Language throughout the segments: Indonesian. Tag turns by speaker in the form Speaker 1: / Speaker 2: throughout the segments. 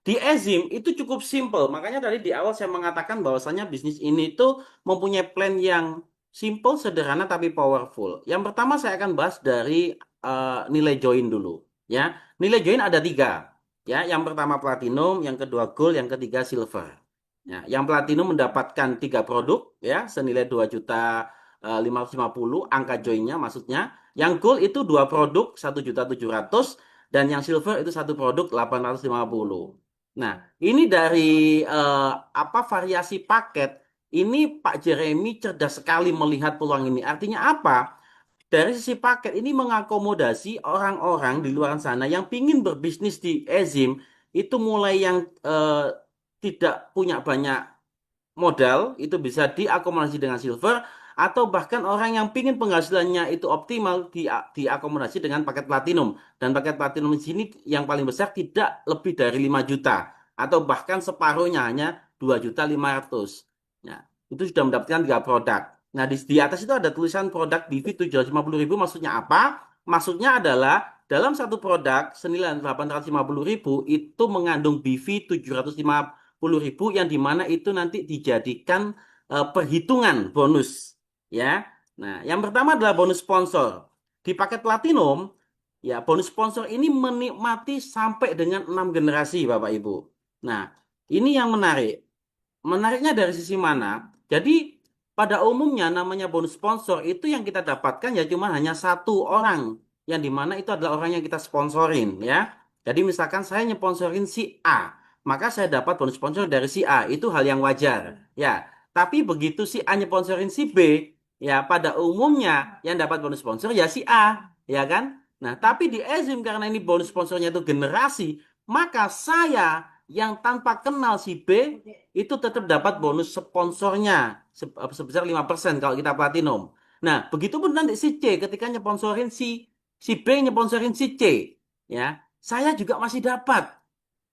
Speaker 1: Di Ezim itu cukup simple. Makanya tadi di awal saya mengatakan bahwasanya bisnis ini tuh mempunyai plan yang simple, sederhana tapi powerful. Yang pertama saya akan bahas dari nilai join dulu. Ya, nilai join ada tiga. Ya, yang pertama platinum, yang kedua gold, yang ketiga silver. Ya, yang platinum mendapatkan tiga produk ya senilai 2.550.000 angka joinnya maksudnya. Yang gold itu dua produk 1.700.000 dan yang silver itu satu produk 850. Nah, ini dari apa variasi paket, ini Pak Jeremy cerdas sekali melihat peluang ini. Artinya apa? Dari sisi paket ini mengakomodasi orang-orang di luar sana yang pingin berbisnis di Ezim, itu mulai yang tidak punya banyak modal, itu bisa diakomodasi dengan silver, atau bahkan orang yang pingin penghasilannya itu optimal diakomodasi dengan paket platinum. Dan paket platinum di sini yang paling besar tidak lebih dari 5 juta atau bahkan separuhnya hanya 2.500.000. Nah, itu sudah mendapatkan tiga produk. Nah, di atas itu ada tulisan produk BV 750.000, maksudnya apa? Maksudnya adalah dalam satu produk senilai 850.000 itu mengandung BV 750.000 yang dimana itu nanti dijadikan perhitungan bonus ya. Nah, yang pertama adalah bonus sponsor. Di paket platinum ya bonus sponsor ini menikmati sampai dengan 6 generasi Bapak Ibu. Nah, ini yang menarik. Menariknya dari sisi mana? Jadi pada umumnya namanya bonus sponsor itu yang kita dapatkan ya cuma hanya satu orang yang dimana itu adalah orang yang kita sponsorin ya. Jadi misalkan saya nyponsorin si A, maka saya dapat bonus sponsor dari si A. Itu hal yang wajar ya. Tapi begitu si A nyponsorin si B, ya pada umumnya yang dapat bonus sponsor ya si A, ya kan? Nah, tapi di Ezim karena ini bonus sponsornya itu generasi, maka saya yang tanpa kenal si B itu tetap dapat bonus sponsornya sebesar 5% kalau kita platinum. Nah, begitupun nanti si C ketika nyponsorin si B nyponsorin si C, ya, saya juga masih dapat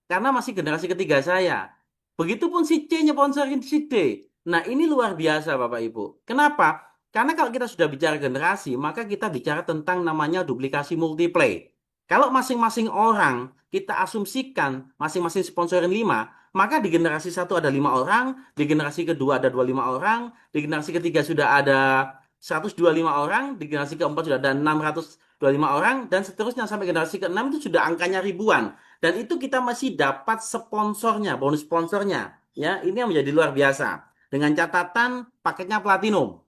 Speaker 1: karena masih generasi ketiga saya. Begitupun si C nyponsorin si D. Nah, ini luar biasa Bapak Ibu. Kenapa? Karena kalau kita sudah bicara generasi, maka kita bicara tentang namanya duplikasi multiplay. Kalau masing-masing orang kita asumsikan masing-masing sponsorin 5, maka di generasi satu ada 5 orang, di generasi kedua ada 25 orang, di generasi ketiga sudah ada 125 orang, di generasi keempat sudah ada 625 orang, dan seterusnya sampai generasi keenam itu sudah angkanya ribuan. Dan itu kita masih dapat sponsornya, bonus sponsornya. Ya, ini yang menjadi luar biasa. Dengan catatan paketnya platinum.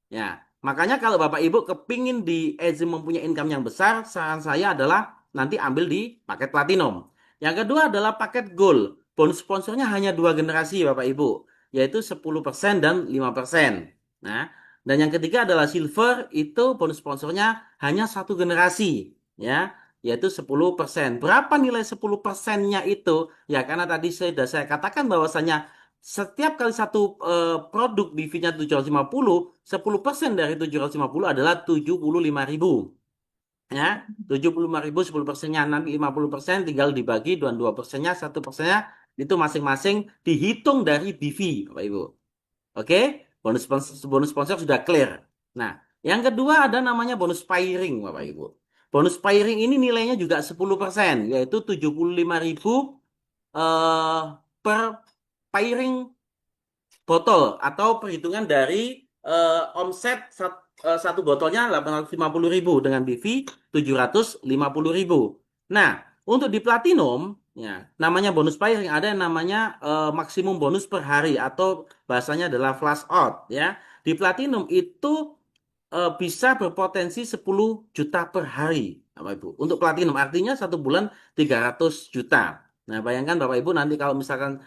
Speaker 1: Ya, makanya kalau Bapak Ibu kepingin di Ezim mempunyai income yang besar, saran saya adalah nanti ambil di paket platinum. Yang kedua adalah paket gold. Bonus sponsornya hanya dua generasi Bapak Ibu, yaitu 10% dan 5%. Nah, dan yang ketiga adalah silver, itu bonus sponsornya hanya satu generasi, ya, yaitu 10%. Berapa nilai 10%-nya itu? Ya, karena tadi sudah saya katakan bahwasanya setiap kali satu produk BV-nya 750, 10% dari 750 adalah 75.000. Ya, 75.000, 10%-nya nanti 50%, tinggal dibagi dan 2%-nya, 1%-nya itu masing-masing dihitung dari BV, Bapak Ibu. Oke, bonus sponsor sudah clear. Nah, yang kedua ada namanya bonus pairing, Bapak Ibu. Bonus pairing ini nilainya juga 10%, yaitu 75.000 eh, per pairing botol atau perhitungan dari omset satu botolnya 850.000 dengan BV 750.000. Nah, untuk di platinum ya namanya bonus pairing ada yang namanya maksimum bonus per hari atau bahasanya adalah flash out ya. Di platinum itu bisa berpotensi 10 juta per hari, Bapak Ibu. Untuk platinum artinya satu bulan 300 juta. Nah, bayangkan Bapak Ibu nanti kalau misalkan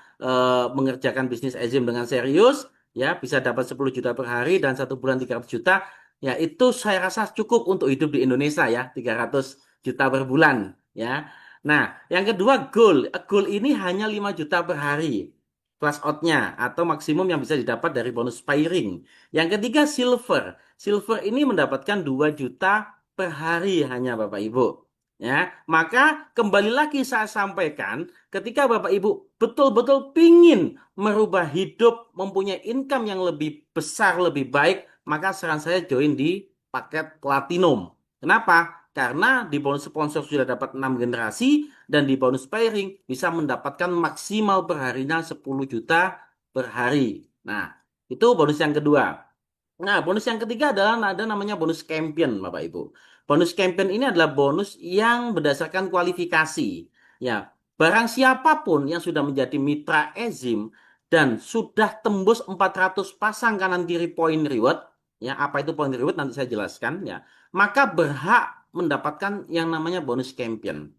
Speaker 1: mengerjakan bisnis Ezim dengan serius, ya bisa dapat 10 juta per hari dan satu bulan 300 juta. Ya, itu saya rasa cukup untuk hidup di Indonesia ya, 300 juta per bulan, ya. Nah, yang kedua goal. Goal ini hanya 5 juta per hari. Plus outnya atau maksimum yang bisa didapat dari bonus pairing. Yang ketiga silver. Silver ini mendapatkan 2 juta per hari hanya Bapak Ibu. Ya, maka kembali lagi saya sampaikan, ketika Bapak Ibu betul-betul pingin merubah hidup, mempunyai income yang lebih besar, lebih baik, maka saran saya join di paket platinum. Kenapa? Karena di bonus sponsor sudah dapat 6 generasi dan di bonus pairing bisa mendapatkan maksimal per harinya 10 juta per hari. Nah, itu bonus yang kedua. Nah, bonus yang ketiga adalah ada namanya bonus champion, Bapak Ibu. Bonus champion ini adalah bonus yang berdasarkan kualifikasi. Ya, barang siapapun yang sudah menjadi mitra Ezim dan sudah tembus 400 pasang kanan kiri point reward, ya, apa itu point reward nanti saya jelaskan, ya, maka berhak mendapatkan yang namanya bonus champion.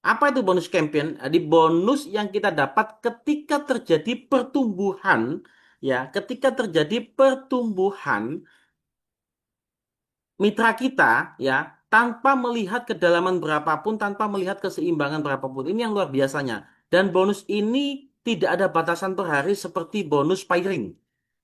Speaker 1: Apa itu bonus champion? Di bonus yang kita dapat ketika terjadi pertumbuhan, ya, ketika terjadi pertumbuhan mitra kita, ya, tanpa melihat kedalaman berapapun, tanpa melihat keseimbangan berapapun. Ini yang luar biasanya. Dan bonus ini tidak ada batasan per hari seperti bonus pairing.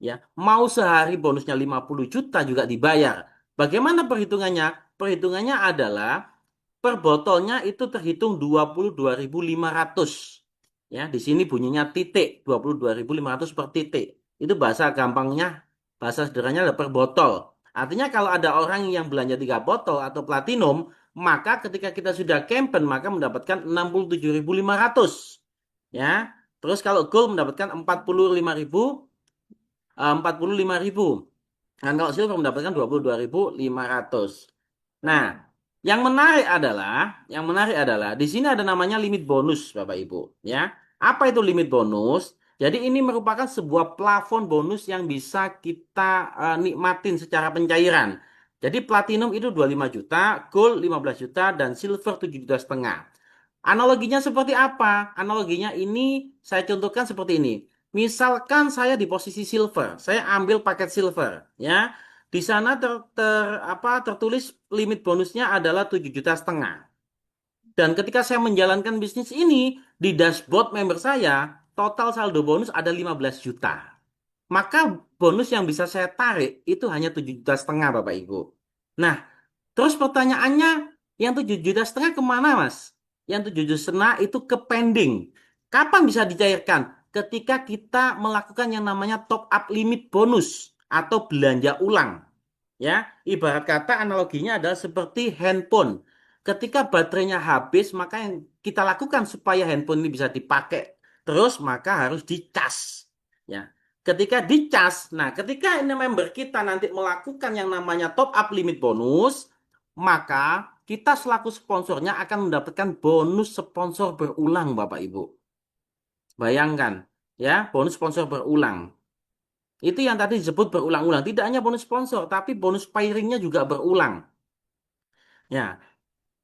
Speaker 1: Ya, mau sehari bonusnya 50 juta juga dibayar. Bagaimana perhitungannya? Perhitungannya adalah per botolnya itu terhitung 22.500. Ya, di sini bunyinya titik, 22.500 per titik. Itu bahasa gampangnya, bahasa sederhananya adalah per botol. Artinya kalau ada orang yang belanja 3 botol atau platinum, maka ketika kita sudah campaign maka mendapatkan 67.500. Ya. Terus kalau gold mendapatkan 45.000. Dan kalau silver mendapatkan 22.500. Nah, yang menarik adalah di sini ada namanya limit bonus, Bapak Ibu, ya. Apa itu limit bonus? Jadi ini merupakan sebuah plafon bonus yang bisa kita nikmatin secara pencairan. Jadi platinum itu 25 juta, gold 15 juta, dan silver 7,5 juta. Analoginya seperti apa? Analoginya ini saya contohkan seperti ini. Misalkan saya di posisi silver, saya ambil paket silver, ya. Di sana tertulis limit bonusnya adalah 7,5 juta. Dan ketika saya menjalankan bisnis ini, di dashboard member saya, total saldo bonus ada 15 juta. Maka bonus yang bisa saya tarik itu hanya 7,5 juta, Bapak Ibu. Nah, terus pertanyaannya, yang 7,5 juta kemana, Mas? Yang 7,5 juta itu ke pending. Kapan bisa dicairkan? Ketika kita melakukan yang namanya top up limit bonus atau belanja ulang. Ya, ibarat kata analoginya adalah seperti handphone. Ketika baterainya habis, maka yang kita lakukan supaya handphone ini bisa dipakai terus, maka harus dicas. Ya, ketika dicas, nah ketika ini member kita nanti melakukan yang namanya top up limit bonus, maka kita selaku sponsornya akan mendapatkan bonus sponsor berulang, Bapak Ibu. Bayangkan, ya, bonus sponsor berulang. Itu yang tadi disebut berulang-ulang. Tidak hanya bonus sponsor, tapi bonus pairingnya juga berulang. Ya,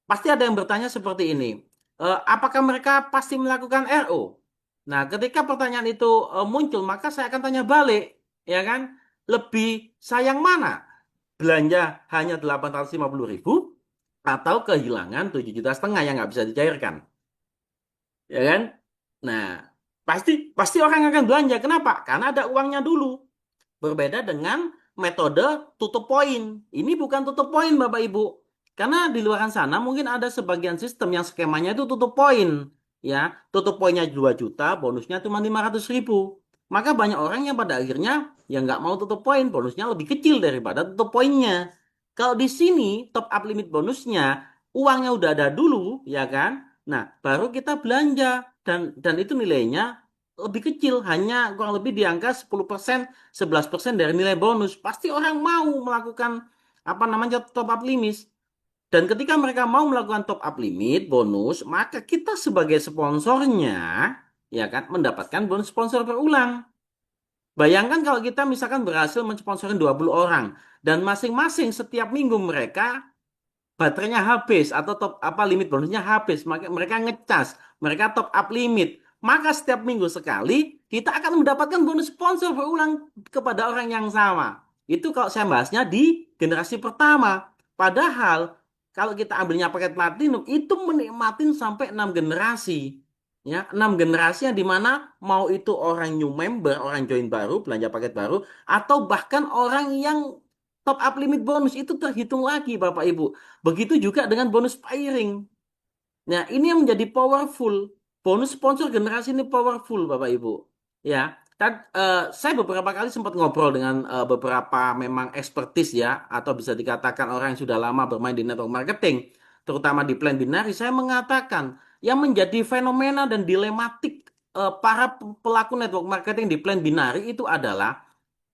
Speaker 1: pasti ada yang bertanya seperti ini. Apakah mereka pasti melakukan RO? Nah, ketika pertanyaan itu muncul, maka saya akan tanya balik, ya kan? Lebih sayang mana? Belanja hanya 850.000 atau kehilangan 7,5 juta yang nggak bisa dicairkan, ya kan? Nah, pasti pasti orang akan belanja. Kenapa? Karena ada uangnya dulu. Berbeda dengan metode tutup poin. Ini bukan tutup poin, Bapak Ibu. Karena di luar sana mungkin ada sebagian sistem yang skemanya itu tutup poin. Ya, tutup poinnya 2 juta, bonusnya cuma 500.000. Maka banyak orang yang pada akhirnya yang nggak mau tutup poin, bonusnya lebih kecil daripada tutup poinnya. Kalau di sini top up limit bonusnya, uangnya udah ada dulu, ya kan? Nah, baru kita belanja dan itu nilainya lebih kecil, hanya kurang lebih di angka 10%, 11% dari nilai bonus. Pasti orang mau melakukan apa namanya top up limit. Dan ketika mereka mau melakukan top up limit bonus, maka kita sebagai sponsornya ya kan mendapatkan bonus sponsor berulang. Bayangkan kalau kita misalkan berhasil mensponsorin 20 orang dan masing-masing setiap minggu mereka baterainya habis atau top apa limit bonusnya habis, maka mereka ngecas, mereka top up limit. Maka setiap minggu sekali kita akan mendapatkan bonus sponsor berulang kepada orang yang sama. Itu kalau saya bahasnya di generasi pertama. Padahal kalau kita ambilnya paket platinum itu menikmatin sampai 6 generasi. Ya, 6 generasi yang dimana mau itu orang new member, orang join baru, belanja paket baru, atau bahkan orang yang top up limit bonus itu terhitung lagi, Bapak Ibu. Begitu juga dengan bonus pairing. Nah, ini yang menjadi powerful. Bonus sponsor generasi ini powerful, Bapak Ibu. Ya, saya beberapa kali sempat ngobrol dengan beberapa memang expertise ya, atau bisa dikatakan orang yang sudah lama bermain di network marketing. terutama di plan binari, saya mengatakan yang menjadi fenomena dan dilematik para pelaku network marketing di plan binari itu adalah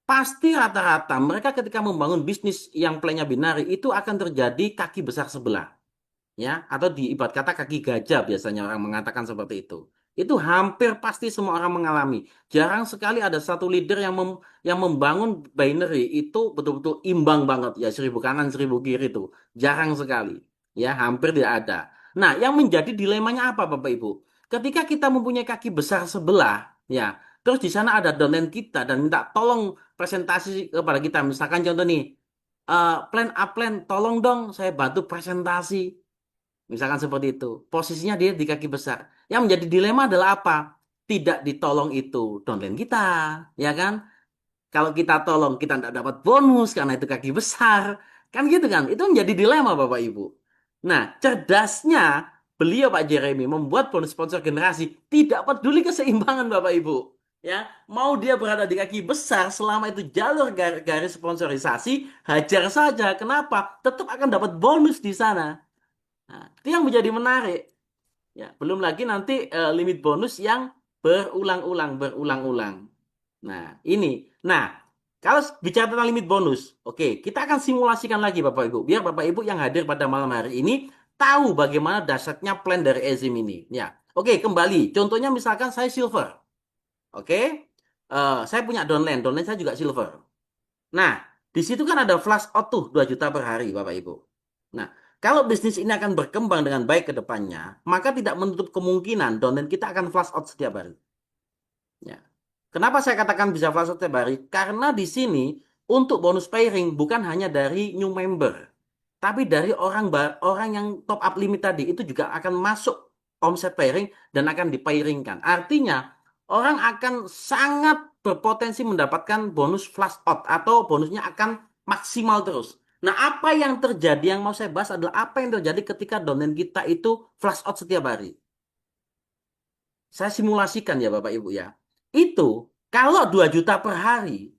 Speaker 1: pasti rata-rata mereka ketika membangun bisnis yang plannya binari itu akan terjadi kaki besar sebelah, ya, atau di ibarat kata kaki gajah biasanya orang mengatakan seperti itu. Itu hampir pasti semua orang mengalami. Jarang sekali ada satu leader yang membangun binary itu betul-betul imbang banget, ya, 1000 kanan 1000 kiri itu jarang sekali, ya, hampir tidak ada. Nah, yang menjadi dilemanya apa, Bapak Ibu? Ketika kita mempunyai kaki besar sebelah, ya, terus di sana ada downline kita dan minta tolong presentasi kepada kita, misalkan contoh nih, plan upline, tolong dong saya bantu presentasi. Misalkan seperti itu. Posisinya dia di kaki besar. Yang menjadi dilema adalah apa? Tidak ditolong itu downline kita, ya kan? Kalau kita tolong, kita tidak dapat bonus karena itu kaki besar. Kan gitu kan? Itu menjadi dilema, Bapak Ibu. Nah, cerdasnya beliau Pak Jeremy membuat bonus sponsor generasi tidak peduli keseimbangan, Bapak Ibu. Ya, mau dia berada di kaki besar selama itu jalur garis sponsorisasi, hajar saja. Kenapa? Tetap akan dapat bonus di sana. Nah, itu yang menjadi menarik. Ya, belum lagi nanti limit bonus yang berulang-ulang. Nah, ini. Nah, kalau bicara tentang limit bonus, oke, kita akan simulasikan lagi Bapak Ibu, biar Bapak Ibu yang hadir pada malam hari ini tahu bagaimana dasarnya plan dari Ezim ini. Ya, oke, kembali. Contohnya misalkan saya silver, oke, saya punya downline saya juga silver. Nah, di situ kan ada flash out tuh 2 juta per hari, Bapak Ibu. Nah, kalau bisnis ini akan berkembang dengan baik ke depannya, maka tidak menutup kemungkinan downline kita akan flash out setiap hari. Ya. Kenapa saya katakan bisa flash out setiap hari? Karena di sini untuk bonus pairing bukan hanya dari new member, tapi dari orang yang top up limit tadi itu juga akan masuk omset pairing dan akan dipairingkan. Artinya orang akan sangat berpotensi mendapatkan bonus flash out atau bonusnya akan maksimal terus. Nah, apa yang terjadi yang mau saya bahas adalah apa yang terjadi ketika downline kita itu flash out setiap hari. Saya simulasikan ya Bapak Ibu ya. Itu kalau 2 juta per hari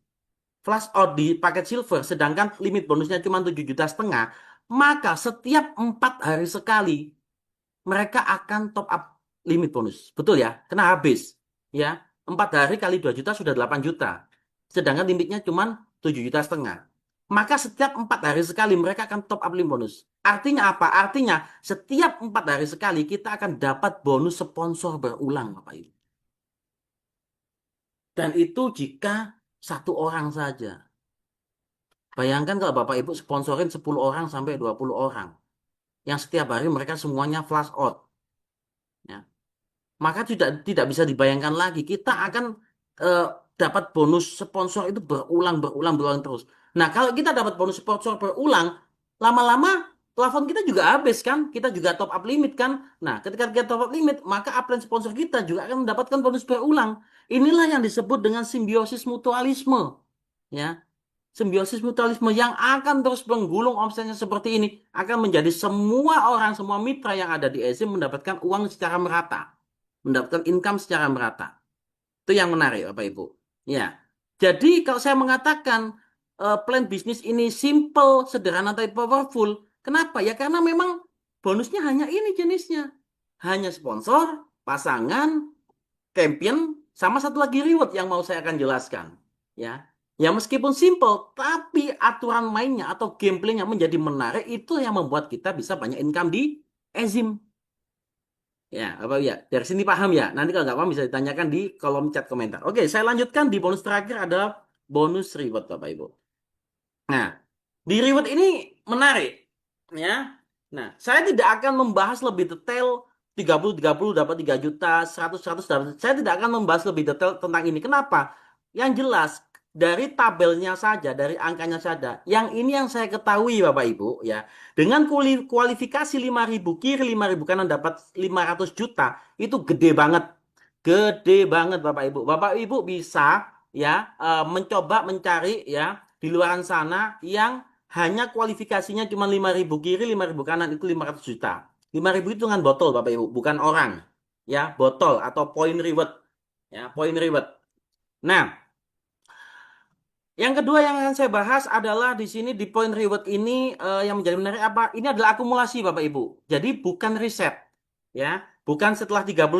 Speaker 1: flash out di paket silver sedangkan limit bonusnya cuma 7,5 juta, maka setiap 4 hari sekali mereka akan top up limit bonus. Betul ya? Kena habis. Ya, 4 hari kali 2 juta sudah 8 juta. Sedangkan limitnya cuma 7,5 juta. Maka setiap 4 hari sekali mereka akan top up limit bonus. Artinya apa? Artinya setiap 4 hari sekali kita akan dapat bonus sponsor berulang, Bapak Ibu. Dan itu jika satu orang saja. Bayangkan kalau Bapak Ibu sponsorin 10 orang sampai 20 orang. Yang setiap hari mereka semuanya flash out. Ya. Maka tidak bisa dibayangkan lagi. Kita akan eh, dapat bonus sponsor itu berulang terus. Nah, kalau kita dapat bonus sponsor berulang, lama-lama plafon kita juga habis kan? Kita juga top up limit kan? Nah, ketika kita top up limit, maka upline sponsor kita juga akan mendapatkan bonus berulang. Inilah yang disebut dengan simbiosis mutualisme. Ya, simbiosis mutualisme yang akan terus menggulung omsetnya seperti ini akan menjadi semua orang, semua mitra yang ada di ESIM mendapatkan uang secara merata, mendapatkan income secara merata. Itu yang menarik, Bapak Ibu. Ya, jadi kalau saya mengatakan plan bisnis ini simple, sederhana, tapi powerful, kenapa? Ya karena memang bonusnya hanya ini jenisnya, hanya sponsor, pasangan, champion, sama satu lagi reward yang mau saya akan jelaskan. Ya, ya meskipun simple, tapi aturan mainnya atau gameplaynya menjadi menarik, itu yang membuat kita bisa banyak income di Ezim. Ya, apa ya? Dari sini paham ya? Nanti kalau nggak paham bisa ditanyakan di kolom chat komentar. Oke, saya lanjutkan di bonus terakhir ada bonus reward Bapak Ibu. Nah, di reward ini menarik, ya. Nah, saya tidak akan membahas lebih detail 30 dapat 3 juta, 100 dapat. Saya tidak akan membahas lebih detail tentang ini. Kenapa? Yang jelas dari tabelnya saja, dari angkanya saja. Yang ini yang saya ketahui Bapak Ibu, ya. Dengan kualifikasi 5.000 kiri, 5.000 kanan dapat 500 juta, itu gede banget. Gede banget Bapak Ibu. Bapak Ibu bisa ya mencoba mencari ya di luar sana yang hanya kualifikasinya cuma 5.000 kiri, 5.000 kanan itu 500 juta. 5.000 itu dengan botol Bapak Ibu, bukan orang. Ya, botol atau point reward. Ya, point reward. Nah, Yang kedua yang akan saya bahas adalah di sini di point reward ini yang menjadi menarik apa? Ini adalah akumulasi Bapak Ibu. Jadi bukan riset ya. Bukan setelah 30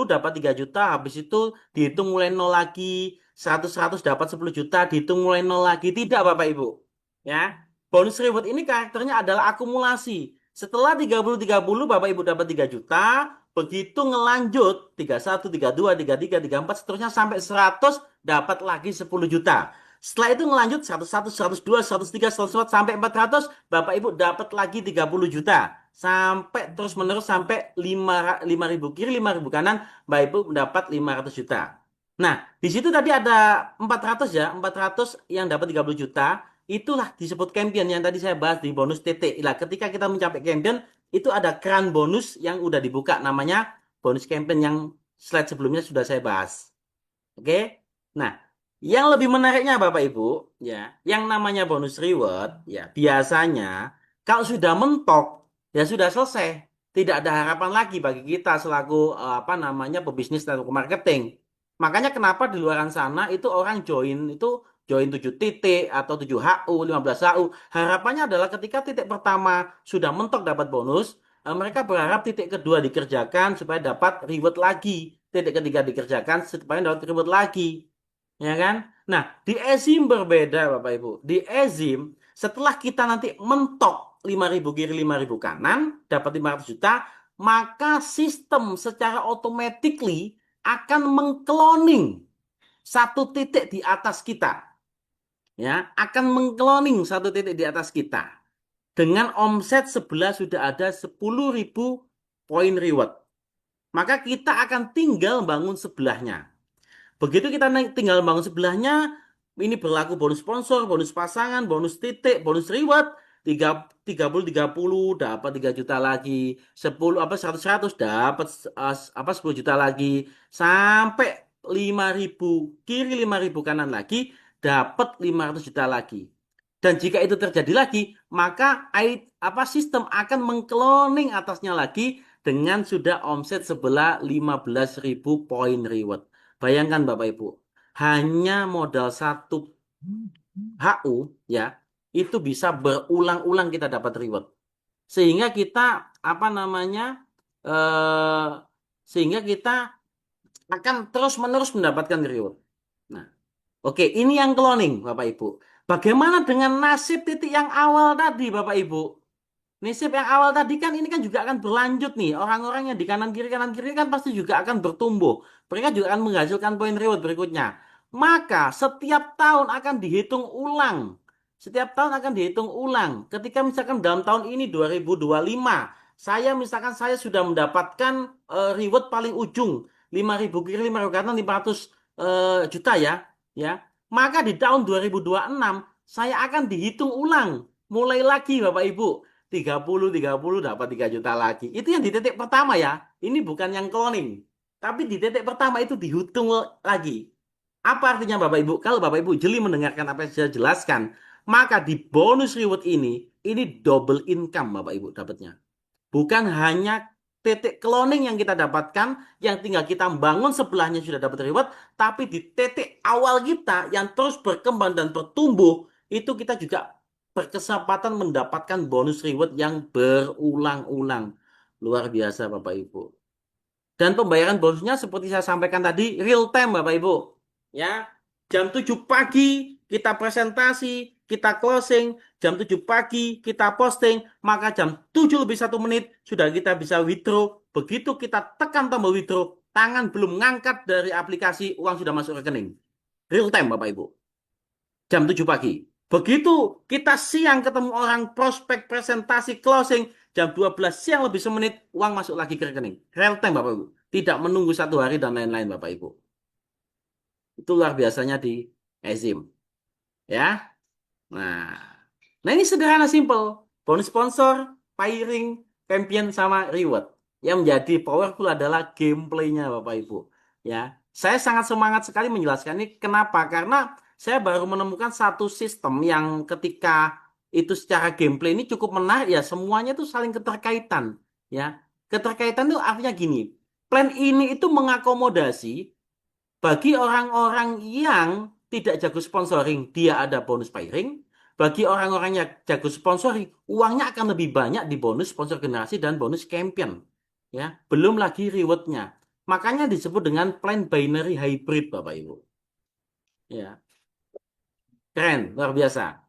Speaker 1: dapat 3 juta habis itu dihitung mulai nol lagi, 100 dapat 10 juta dihitung mulai nol lagi. Tidak Bapak Ibu. Ya. Bonus reward ini karakternya adalah akumulasi. Setelah 30 Bapak Ibu dapat 3 juta, begitu ngelanjut 31, 32, 33, 34 seterusnya sampai 100 dapat lagi 10 juta. Setelah itu ngelanjut 101, 102, 103, 104 sampai 400, Bapak Ibu dapat lagi 30 juta. Sampai terus menerus sampai 5 ribu kiri, 5 ribu kanan, Bapak Ibu mendapat 500 juta. Nah, di situ tadi ada 400 ya, 400 yang dapat 30 juta, itulah disebut champion yang tadi saya bahas di bonus titik. Nah, ketika kita mencapai champion, itu ada keran bonus yang udah dibuka namanya bonus champion yang slide sebelumnya sudah saya bahas. Oke? Nah, yang lebih menariknya Bapak Ibu, ya, yang namanya bonus reward, ya, biasanya kalau sudah mentok, ya sudah selesai. Tidak ada harapan lagi bagi kita selaku apa namanya pebisnis dan marketing. Makanya kenapa di luaran sana itu orang join 7 titik atau 7 HU, 15 HU. Harapannya adalah ketika titik pertama sudah mentok dapat bonus, mereka berharap titik kedua dikerjakan supaya dapat reward lagi. Titik ketiga dikerjakan supaya dapat reward lagi. Ya kan? Nah, di ezim berbeda Bapak Ibu. Di ezim, setelah kita nanti mentok 5 ribu kiri 5 ribu kanan, dapat 500 juta, maka sistem secara automatically akan mengkloning satu titik di atas kita. Ya, akan mengkloning satu titik di atas kita. Dengan omset sebelah sudah ada 10.000 poin reward. Maka kita akan tinggal bangun sebelahnya. Begitu kita tinggal bangun sebelahnya, ini berlaku bonus sponsor, bonus pasangan, bonus titik, bonus reward. 30 dapat 3 juta lagi, 10 apa 100 dapat apa 10 juta lagi, sampai 5 ribu kiri 5 ribu kanan lagi dapat 500 juta lagi. Dan jika itu terjadi lagi, maka apa sistem akan mengkloning atasnya lagi dengan sudah omset sebelah 15.000 poin reward. Bayangkan Bapak Ibu, hanya modal satu HU ya, itu bisa berulang-ulang kita dapat reward. Sehingga kita apa namanya? eh sehingga kita akan terus-menerus mendapatkan reward. Nah, oke, ini yang cloning Bapak Ibu. Bagaimana dengan nasib titik yang awal tadi Bapak Ibu? Nasib yang awal tadi kan ini kan juga akan berlanjut nih. Orang-orang yang di kanan kiri kan pasti juga akan bertumbuh. Mereka juga akan menghasilkan poin reward berikutnya. Maka setiap tahun akan dihitung ulang. Setiap tahun akan dihitung ulang. Ketika misalkan dalam tahun ini 2025, saya misalkan saya sudah mendapatkan reward paling ujung 5 ribu kiri 5 ribu kanan 500 juta ya. Ya. Maka di tahun 2026 saya akan dihitung ulang. Mulai lagi Bapak Ibu. 30 dapat 3 juta lagi. Itu yang di titik pertama ya. Ini bukan yang cloning. Tapi di titik pertama itu dihitung lagi. Apa artinya Bapak Ibu? Kalau Bapak Ibu jeli mendengarkan apa yang saya jelaskan, maka di bonus reward ini double income Bapak Ibu dapatnya. Bukan hanya titik cloning yang kita dapatkan, yang tinggal kita bangun sebelahnya sudah dapat reward, tapi di titik awal kita yang terus berkembang dan bertumbuh, itu kita juga berkesempatan mendapatkan bonus reward yang berulang-ulang. Luar biasa Bapak Ibu. Dan pembayaran bonusnya seperti saya sampaikan tadi, real time Bapak Ibu. Ya, jam 7 pagi kita presentasi, kita closing, jam 7 pagi kita posting, maka jam 7 lebih 1 menit sudah kita bisa withdraw. Begitu kita tekan tombol withdraw, tangan belum ngangkat dari aplikasi, uang sudah masuk rekening. Real time Bapak Ibu. Jam 7 pagi. Begitu kita siang ketemu orang prospek presentasi closing, jam 12 siang lebih 1 menit, uang masuk lagi ke rekening. Real time Bapak Ibu. Tidak menunggu 1 hari dan lain-lain Bapak Ibu. Itu luar biasanya di Ezim. Ya. Nah, nah ini sederhana simple. Bonus sponsor, pairing, champion sama reward. Yang menjadi powerful adalah gameplaynya Bapak Ibu. Ya, saya sangat semangat sekali menjelaskan ini. Kenapa? Karena saya baru menemukan satu sistem yang ketika itu secara gameplay ini cukup menarik ya. Semuanya itu saling keterkaitan. Ya, keterkaitan itu artinya gini. Plan ini itu mengakomodasi bagi orang-orang yang tidak jago sponsoring, dia ada bonus pairing. Bagi orang-orang yang jago sponsoring, uangnya akan lebih banyak di bonus sponsor generasi dan bonus champion. Ya, belum lagi rewardnya. Makanya disebut dengan plan binary hybrid, Bapak Ibu. Ya, keren, luar biasa.